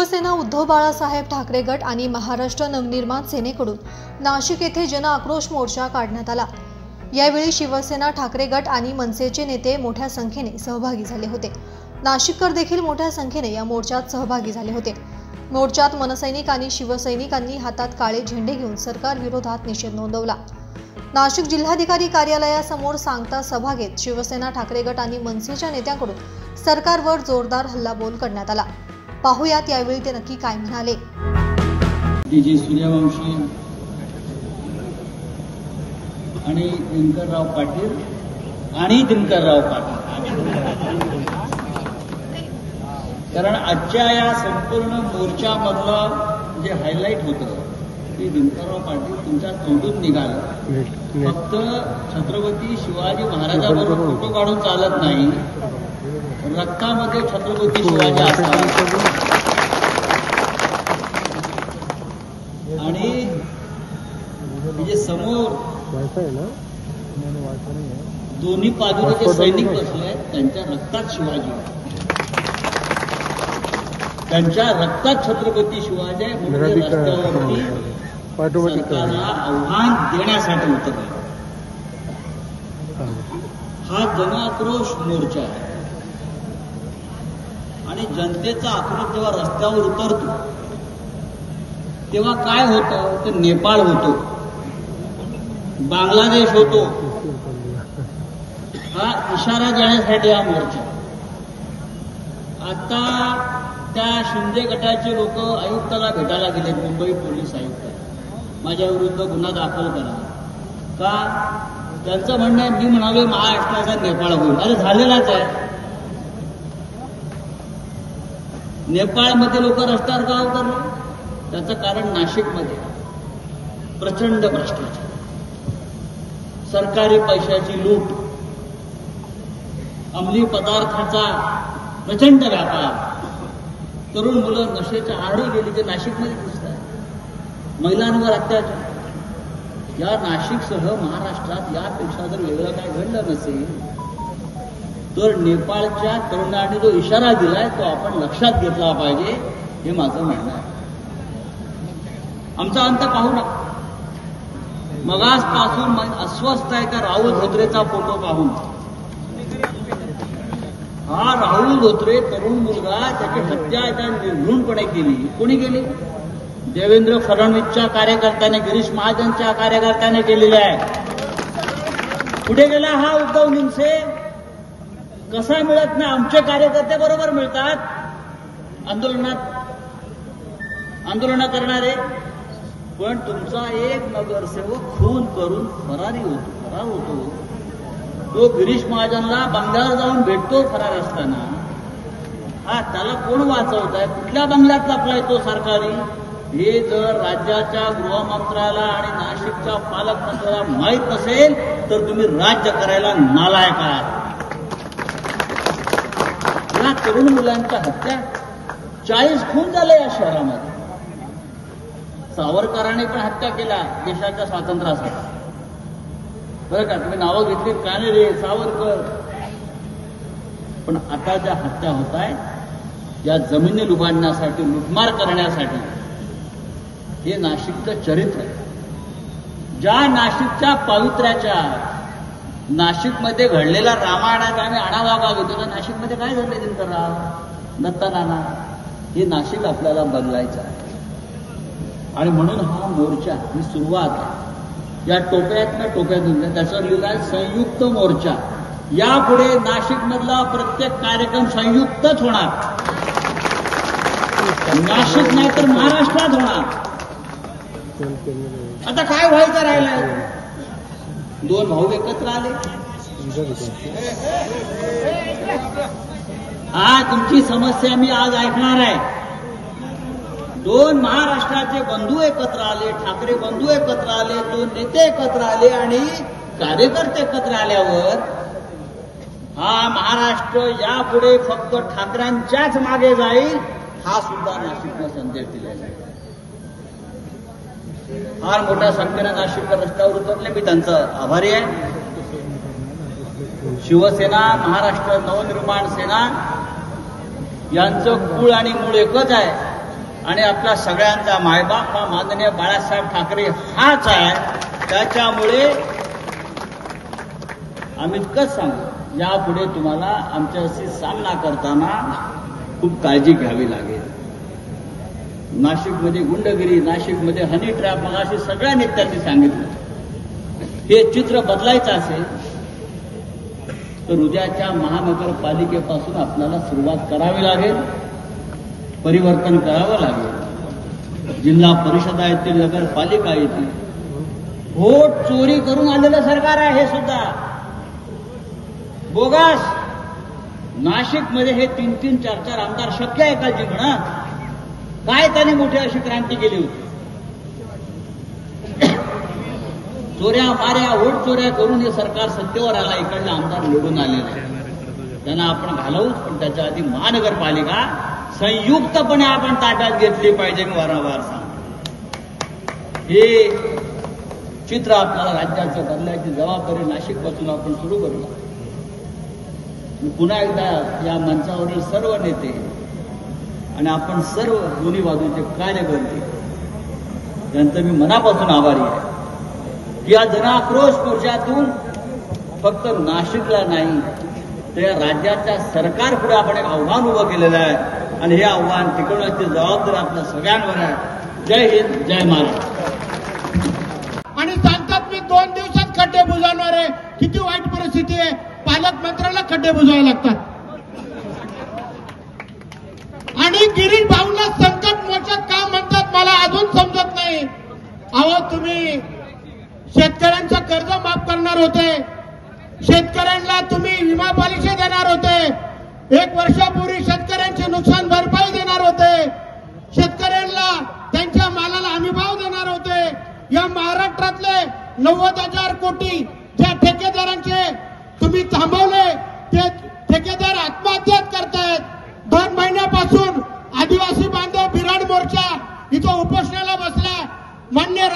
शिवसेना उद्धव बाळासाहेब ठाकरे गट आणि महाराष्ट्र नवनिर्माण सेनेकडून नाशिक येथे जन आक्रोश मोर्चा काढण्यात आला। यावेळी शिवसेना ठाकरे गट आणि मनसेचे नेते मोठ्या संख्येने सहभागी झाले होते। नाशिककर देखील मोठ्या संख्येने या मोर्चात सहभागी झाले होते। मोर्चात मनसैनिक आणि शिवसैनिकांनी हातात काळे झेंडे घेऊन सरकार विरोधात निषेध नोंदवला। नाशिक जिल्हाधिकारी कार्यालयासमोर सांगता सभा घेत शिवसेना ठाकरे गट आणि मनसेच्या नेत्यांकडून सरकारवर जोरदार हल्लाबोल करण्यात आला। पाहुयात यावेळी ते नक्की काय म्हणाले। जी सूर्यवंशी आणि दिनकरराव पाटील कारण आजच्या या संपूर्ण मोर्चामधलं जे हायलाईट होतं की दिनकरराव पाटील तुमच्या तोंडून निघालं। फक्त छत्रपती शिवाजी महाराजांबरोबर फोटो काढून चालत नाही, रक्तामध्ये छत्रपती शिवाजी असतात आणि म्हणजे समोर दोन्ही बाजूने जे सैनिक बसले आहेत त्यांच्या रक्तात शिवाजी, त्यांच्या रक्तात छत्रपती शिवाजी म्हणून रस्त्यावरती सरकारला आव्हान देण्यासाठी उतरले। हा जनआक्रोश मोर्चा आहे आणि जनतेचा आक्रोश जेव्हा रस्त्यावर उतरतो तेव्हा काय होतं तर नेपाळ होतो, बांगलादेश होतो। हा इशारा देण्यासाठी हा मोर्चा। आता त्या शिंदे गटाचे लोक आयुक्ताला भेटायला गेले, मुंबई पोलीस आयुक्त, माझ्या विरुद्ध गुन्हा दाखल करा का? त्यांचं म्हणणं आहे मी म्हणालोय महाराष्ट्राचा नेपाळ होईल। अरे झालेलाच आहे। नेपाळमध्ये लोक रस्त्यावर का उतरले? त्याचं कारण नाशिकमध्ये प्रचंड भ्रष्टाचार, सरकारी पैशाची लूट, अंमली पदार्थाचा प्रचंड व्यापार, तरुण मुलं नशेच्या आहारी गेली ते नाशिकमध्ये दिसत आहे, महिलांवर अत्याचार। या नाशिकसह महाराष्ट्रात यापेक्षा जर वेगळं काय घडलं नसेल तर नेपाळच्या तरुणांनी जो इशारा दिलाय तो आपण लक्षात घेतला पाहिजे, हे माझं म्हणणं आहे। आमचा अंत पाहू नका। मगासपासून मन अस्वस्थ आहे त्या राहुल धोत्रेचा फोटो पाहून। हा राहुल धोत्रे तरुण मुलगा, त्याची हत्या त्या निर्घृणपणे केली। कोणी केली? देवेंद्र फडणवीसच्या कार्यकर्त्याने, गिरीश महाजनच्या कार्यकर्त्याने केलेली आहे। कुठे गेला हा उद्धव निमसे? कसा मिळत नाही? आमचे कार्यकर्ते बरोबर मिळतात आंदोलन करणारे, पण तुमचा एक नगरसेवक खून करून फरार होतो। तो गिरीश महाजनला बंगल्यावर जाऊन भेटतो फरार असताना। हा त्याला कोण वाचवत आहे? कुठल्या बंगल्यात लपलाय तो सरकारी? हे जर राज्याच्या गृहमंत्र्याला आणि नाशिकच्या पालकमंत्र्याला माहीत नसेल तर तुम्ही राज्य करायला नालायक आहात। या तरुण मुलांच्या हत्या 40 खून झाले या शहरामध्ये। सावरकरांनी पण हत्या केल्या देशाच्या स्वातंत्र्यासाठी, बरं का? तुम्ही नावं घेतली कानेरे, सावरकर, पण आता ज्या हत्या होत आहेत या जमिनी लुबाडण्यासाठी, लुटमार करण्यासाठी, हे नाशिकचं चरित्र आहे। ज्या नाशिकच्या पावित्र्याच्या, नाशिकमध्ये घडलेला रामायणाचा आम्ही आढावा घेतो, तर नाशिकमध्ये काय घडले दिनकरराव, दत्तानाना, हे नाशिक आपल्याला बदलायचं आहे। आणि म्हणून हा मोर्चा ही सुरुवात आहे। या टोप्यातून त्याच्यावर लिहिलं आहे संयुक्त मोर्चा। यापुढे नाशिकमधला प्रत्येक कार्यक्रम संयुक्तच होणार। नाशिक नाही तर महाराष्ट्रात होणार। आता काय व्हायचं राहिलंय? दोन भाऊ एकत्र आले। हा तुमची समस्या मी आज ऐकणार आहे। दोन महाराष्ट्राचे बंधू एकत्र आले, ठाकरे बंधू एकत्र आले, दोन नेते एकत्र आले आणि कार्यकर्ते एकत्र आल्यावर हा महाराष्ट्र यापुढे फक्त ठाकऱ्यांच्याच मागे जाईल, हा सुद्धा नाशिकला संदेश दिलेला आहे। फार मोठ्या संख्येनं नाशिककर रस्त्यावर उतरले, मी त्यांचं आभारी आहे। शिवसेना, महाराष्ट्र नवनिर्माण सेना यांचं कुळ आणि मूळ एकच आहे, आणि आपला सगळ्यांचा मायबाप हा माननीय बाळासाहेब ठाकरे हाच आहे. त्याच्यामुळे आम्ही इतकंच सांगू, यापुढे तुम्हाला आमच्याशी सामना करताना खूप काळजी घ्यावी लागेल. नाशिकमध्ये गुंडगिरी, नाशिकमध्ये हनी ट्रॅप, मग असे सगळ्या नेत्यांनी सांगितलं. हे चित्र बदलायचं असेल तर उद्याच्या महानगरपालिकेपासून आपल्याला सुरुवात करावी लागेल, परिवर्तन करावं लागेल. जिल्हा परिषदा येतील, नगरपालिका येतील. व्होट चोरी करून आलेलं सरकार आहे हे सुद्धा बोगस. नाशिकमध्ये हे 3-3, 4-4 आमदार शक्य आहे का जिंकणं? काय त्यांनी मोठी अशी क्रांती केली होती? चोऱ्या माऱ्या, व्होट चोऱ्या करून हे सरकार सत्तेवर आला, इकडले आमदार निवडून आलेले. त्यांना आपण घालवूच, पण त्याच्या आधी महानगरपालिका संयुक्तपणे आपण ताब्यात घेतली पाहिजे. मी वारंवार सांगतो, हे चित्र आपल्याला राज्याचं बदलायची जबाबदारी नाशिकपासून आपण सुरू करूया. पुन्हा एकदा या मंचावरील सर्व नेते आणि आपण सर्व दोन्ही बाजूचे कार्यकर्ते यांचं मी मनापासून आभारी आहे की या जनआक्रोश मोर्चातून फक्त नाशिकला नाही तर या राज्याच्या सरकारपुढे आपण एक आव्हान उभं केलेलं आहे आणि हे आव्हान टिकवण्याची जबाबदारी आपल्या सगळ्यांवर आहे. जय हिंद, जय महाराष्ट्र. आणि सांगतात मी 2 दिवसात खड्डे बुजवणार आहे. किती वाईट परिस्थिती आहे. पालकमंत्र्याला खड्डे बुजवावे लागतात. आणि गिरीश भाऊला संकट मोचक का म्हणतात मला अजून समजत नाही. अहो, तुम्ही शेतकऱ्यांचं कर्ज माफ करणार होते, शेतकऱ्यांना तुम्ही विमा पॉलिसी देणार होते, 1 वर्षापूर्वी शेतकऱ्यांचे नुकसान भरपाई देणार होते, शेतकऱ्यांना त्यांच्या मालाला हमीभाव देणार होते. या महाराष्ट्रातले 90,000 कोटी ज्या ठेकेदारांचे तुम्ही थांबवले, ते ठेकेदार आत्महत्या करतायत. 2 महिन्यापासून आदिवासी बांधव बिराड मोर्चा इथं उपोषणाला बसला. मान्य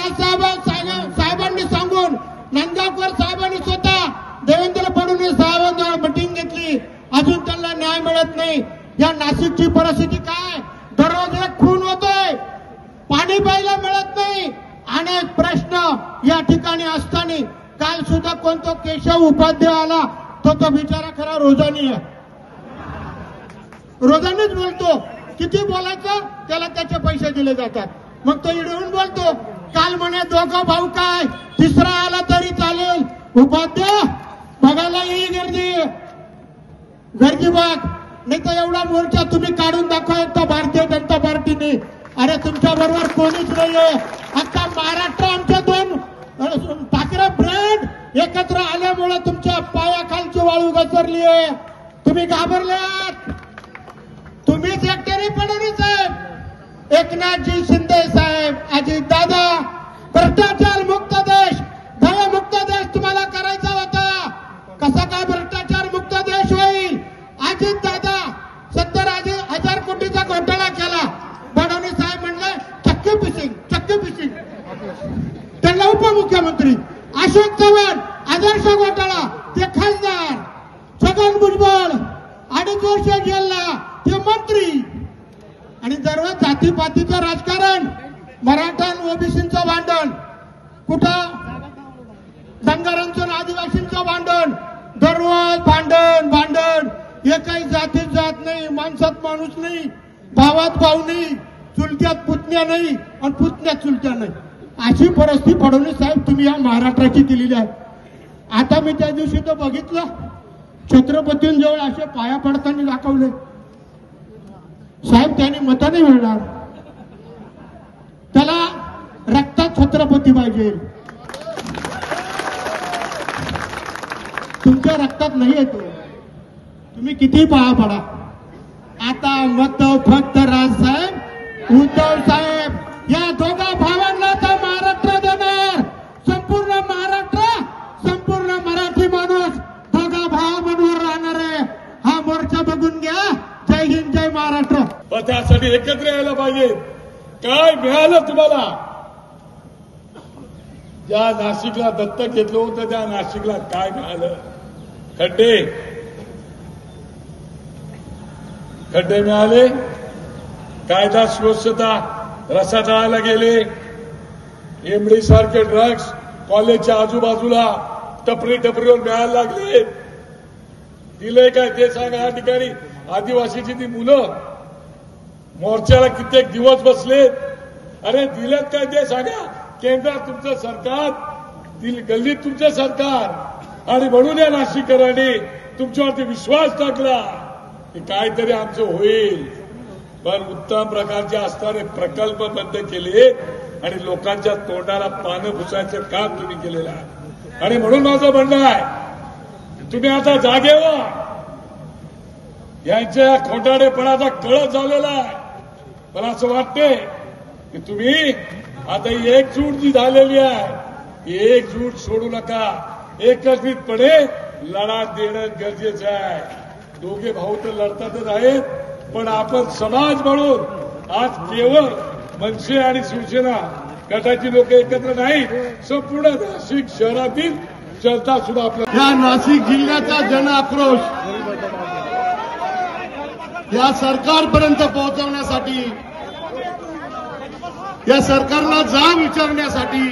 साहेबांनी सांगून, नांदगावकर साहेबांनी स्वतः देवेंद्र फडणवीस साहेबांना मीटिंग घेतली, अजून त्यांना न्याय मिळत नाही. या नाशिकची परिस्थिती काय? दररोज एक खून होतोय, पाणी प्यायला मिळत नाही. अनेक प्रश्न या ठिकाणी असताना काल सुद्धा कोणतो केशव उपाध्याय आला, तो बिचारा खरा रोजानी आहे, रोजानीच बोलतो. किती बोलायचं त्याला त्याचे पैसे दिले जातात. मग तो इडून बोलतो. काल म्हणे 2 भाऊ काय, 3रा आला तरी चालेल. उपाध्याय बघायला येईल गर्दी बघ, नाही तर एवढा मोर्चा तुम्ही काढून दाखवा भारतीय जनता पार्टीने. अरे तुमच्या बरोबर कोणीच नाहीये. आता महाराष्ट्र आमच्या 2 ठाकरे ब्रँड एकत्र आल्यामुळे तुमच्या पायाखालची वाळू घसरली आहे. तुम्ही घाबरलात. तुम्हीच एकट्याने फडणवीस साहेब, एकनाथजी शिंदे साहेब, अजित दादा, भ्रष्टाचार मुक्त देश, भयमुक्त देश तुम्हाला करायचा होता. कसा काय भ्रष्टाचार मुक्त देश होईल? अजित दादा 70,000 कोटीचा घोटाळा केला. फडणवीस साहेब म्हणले चक्की पिसिंग. त्यांना उपमुख्यमंत्री. अशोक चव्हाण आदर्श घोटाळा, ते खासदार. छगन भुजबळ 2.5 वर्ष जेलला, ते मंत्री. आणि दररोज जातीपातीचं राजकारण, मराठा ओबीसीचं भांडण, कुठं धनगरांचं आदिवासींचं भांडण, दररोज भांडण. एकही जातीत जात नाही, माणसात माणूस नाही, भावात भाऊ नाही, चुलत्यात पुतण्या नाही आणि पुतण्यात चुलत्या नाही. अशी परिस्थिती फडणवीस साहेब तुम्ही या महाराष्ट्राची केलेली आहे. आता मी त्या दिवशी तर बघितलं, छत्रपतींजवळ असे पाया पडताना दाखवले. साहेब त्यांनी मतं नाही मिळणार, त्याला रक्तात छत्रपती पाहिजे. तुमच्या रक्तात नाही येतो, तुम्ही किती पाया पडा. आता मत फक्त राजसाहेब, उद्धव साहेब या 2 भावांना तर महाराष्ट्र देणार. संपूर्ण महाराष्ट्र, संपूर्ण मराठी माणूस 2 भावांवर राहणार आहे. हा मोर्चा बघून घ्या. जय हिंद, जय महाराष्ट्र. त्यासाठी एकत्र यायला पाहिजे. काय मिळालं तुम्हाला? ज्या नाशिकला दत्तक घेतलं होतं त्या नाशिकला काय मिळालं? खड्डे मिळाले. कायदा सुव्यवस्था रसातळाला गेले. एमडी सारखे ड्रग्ज कॉलेजच्या आजूबाजूला टपरीवर मिळायला लागले. दिलंय काय ते सांगा. या ठिकाणी आदिवासीची ती मुलं मोर्चाला कित्येक दिवस बसलेत. अरे दिलेत काय ते सांगा. केंद्रात तुमचं सरकार, गल्लीत तुमचं सरकार, आणि म्हणून या नाशिककरांनी तुमच्यावरती विश्वास टाकला की काहीतरी आमचं होईल. पण उत्तम प्रकारचे असणारे प्रकल्प बंद केले आणि लोकांच्या तोंडाला पानं पुसायचं काम तुम्ही केलेलं आहे. आणि म्हणून माझं म्हणणं आहे, तुम्ही आता जागे व्हा. यांच्या खोटाडेपणाचा कळस झालेला आहे. मला असं वाटतंय की तुम्ही आता ही एकजूट जी झालेली आहे, ही एकजूट सोडू नका. एकत्रितपणे लढा देणं गरजेचं आहे. दोघे भाऊ तर लढतातच आहेत, पण आपण समाज म्हणून आज केवळ मनसे आणि शिवसेना गटाची लोक एकत्र नाहीत, संपूर्ण नाशिक शहरातील जनता सुद्धा आपल्या या नाशिक जिल्ह्याचा जन आक्रोश या सरकारपर्यंत पोहोचवण्यासाठी, या सरकारला जाब विचारण्यासाठी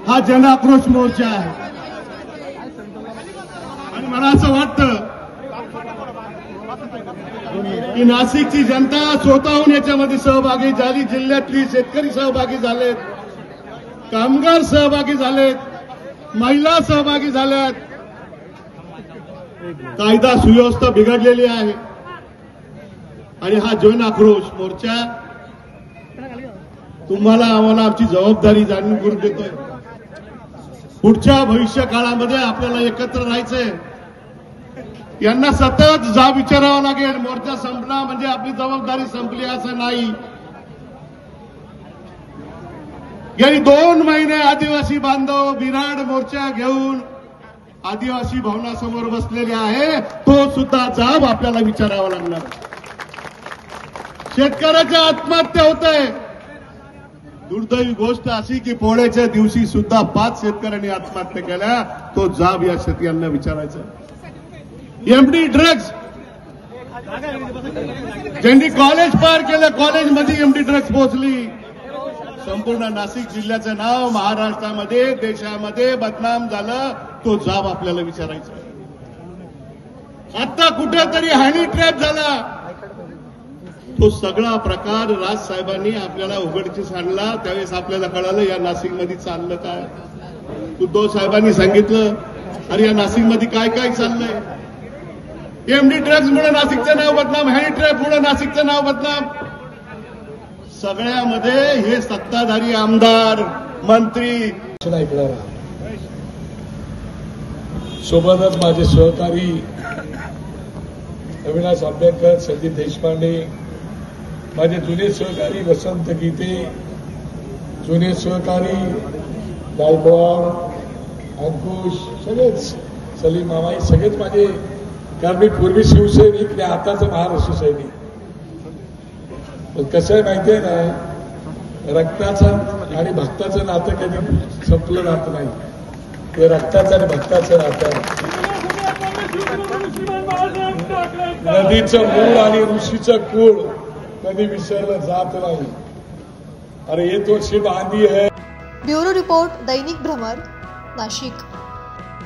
हा जन आक्रोश मोर्चा आहे. आणि मला असं वाटतं की नाशिकची जनता स्वतःहून याच्यामध्ये सहभागी झाली. जिल्ह्यातली शेतकरी सहभागी झालेत, कामगार सहभागी झालेत, महिला सहभागी झाल्यात. कायदा सुव्यवस्था बिघडलेली आहे आणि हा जन आक्रोश मोर्चा तुम्हाला आम्हाला आमची जबाबदारी जाणून करून देतोय. पुढच्या भविष्य काळामध्ये आपल्याला एकत्र राहायचंय. यांना सतत जाब विचारावा लागेल. मोर्चा संपला म्हणजे आपली जबाबदारी संपली असं नाही. गेली 2 महिने आदिवासी बांधव विराट मोर्चा घेऊन आदिवासी भवनासमोर बसलेले आहे. तो सुद्धा जाब आपल्याला विचारावा लागणार. शेतकऱ्याच्या आत्महत्या होत आहे. दुर्दैवी गोष्ट अशी की पोळ्याच्या दिवशी सुद्धा 5 शेतकऱ्यांनी आत्महत्या केल्या. तो जाब या शेतकऱ्यांना विचारायचा. एमडी ड्रग्ज ज्यांनी कॉलेज पार केलं, कॉलेजमध्ये एमडी ड्रग्ज पोहोचली. संपूर्ण नाशिक जिल्ह्याचं नाव महाराष्ट्रामध्ये देशामध्ये बदनाम झालं. तो जाब आपल्याला विचारायचा. आता कुठेतरी हनी ट्रॅप झाला. तो सगळा प्रकार राजसाहेबांनी आपल्याला उघडकीस आणला. त्यावेळेस आपल्याला कळालं या नाशिकमध्ये चाललं काय. उद्धव साहेबांनी सांगितलं अरे या नाशिकमध्ये काय काय चाललंय. एमडी ड्रग्जमुळे नाशिकचं नाव बदनाम, हनी ट्रॅपमुळे नाशिकचं नाव बदनाम. सगळ्यामध्ये हे सत्ताधारी आमदार मंत्री ऐकणार. सोबतच माझे सहकारी अविनाश आंबेडकर, संदीप देशपांडे, माझे जुने सहकारी वसंत गीते, जुने सहकारी गायकवाड, अंकुश, सगळेच सलीम मामाई, सगळेच माझे. कारण मी पूर्वी शिवसैनिक, मी आताच महाराष्ट्र सैनिक. पण कसं आहे माहितीये ना, रक्ताचं आणि भक्ताचं नातं कधी संपलं नातं नाही. ते रक्ताचं आणि भक्ताचं नातं आहे. नदीचं मूळ आणि ऋषीचं कुळ कधी विसरलं जात नाही. अरे ये तो शिव आंधी है. ब्युरो रिपोर्ट, दैनिक भ्रमर, नाशिक.